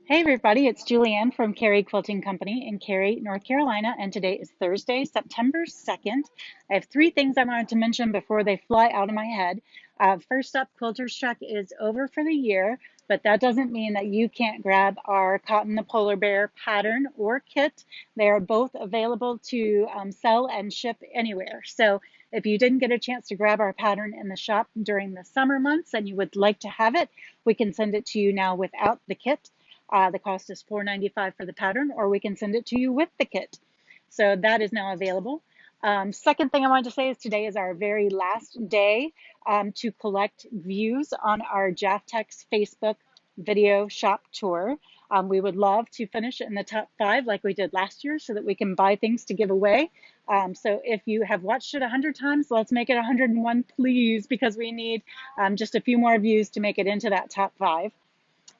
Hey everybody, it's Julianne from Cary Quilting Company in Cary, North Carolina, and today is Thursday, September 2nd. I have three things I wanted to mention before they fly out of my head. First up, Quilter's Trek is over for the year, but that doesn't mean that you can't grab our Cotton the Polar Bear pattern or kit. They are both available to sell and ship anywhere. So if you didn't get a chance to grab our pattern in the shop during the summer months and you would like to have it, we can send it to you now without the kit. The cost is $4.95 for the pattern, or we can send it to you with the kit. So that is now available. Second thing I wanted to say is today is our very last day to collect views on our Jaftex Facebook video shop tour. We would love to finish in the top 5 like we did last year so that we can buy things to give away. So if you have watched it 100 times, let's make it 101, please, because we need just a few more views to make it into that top 5.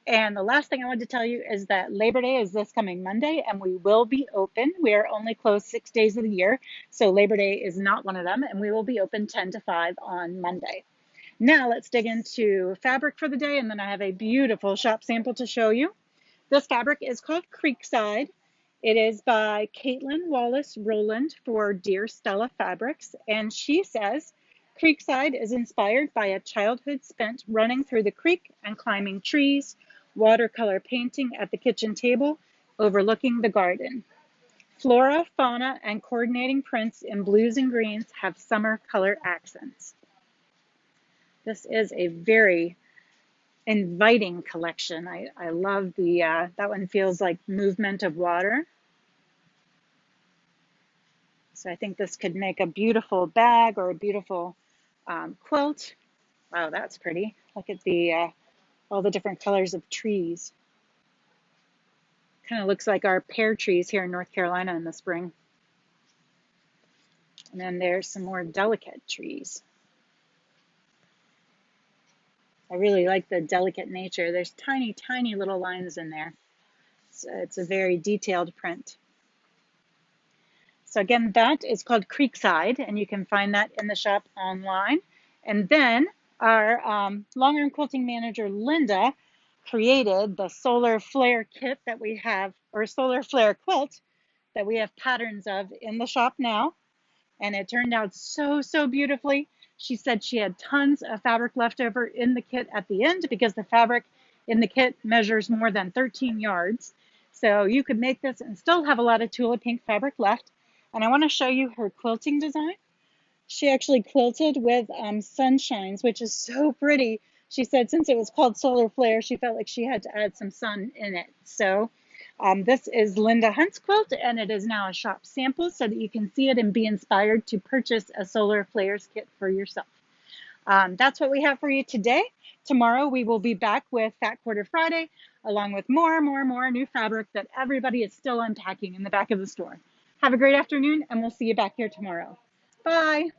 And the last thing I wanted to tell you is that Labor Day is this coming Monday, and we will be open. We are only closed 6 days of the year, so Labor Day is not one of them, and we will be open 10 to 5 on Monday. Now let's dig into fabric for the day, and then I have a beautiful shop sample to show you. This fabric is called Creekside. It is by Caitlin Wallace Rowland for Dear Stella Fabrics, and she says, Creekside is inspired by a childhood spent running through the creek and climbing trees, watercolor painting at the kitchen table, overlooking the garden. Flora, fauna, and coordinating prints in blues and greens have summer color accents. This is a very inviting collection. I love that one feels like movement of water. So I think this could make a beautiful bag or a beautiful quilt. Wow, that's pretty. Look at the all the different colors of trees. Kind of looks like our pear trees here in North Carolina in the spring. And then there's some more delicate trees. I really like the delicate nature. There's tiny, tiny little lines in there. So it's a very detailed print. So again, that is called Creekside, and you can find that in the shop online. And then our long arm quilting manager, Linda, created the solar flare kit that we have, or solar flare quilt that we have patterns of in the shop now. And it turned out so, so beautifully. She said she had tons of fabric left over in the kit at the end because the fabric in the kit measures more than 13 yards. So you could make this and still have a lot of Tula pink fabric left. And I want to show you her quilting design. She actually quilted with sunshines, which is so pretty. She said since it was called Solar Flare, she felt like she had to add some sun in it. So this is Linda Hunt's quilt, and it is now a shop sample so that you can see it and be inspired to purchase a Solar Flares kit for yourself. That's what we have for you today. Tomorrow we will be back with Fat Quarter Friday, along with more new fabric that everybody is still unpacking in the back of the store. Have a great afternoon, and we'll see you back here tomorrow. Bye.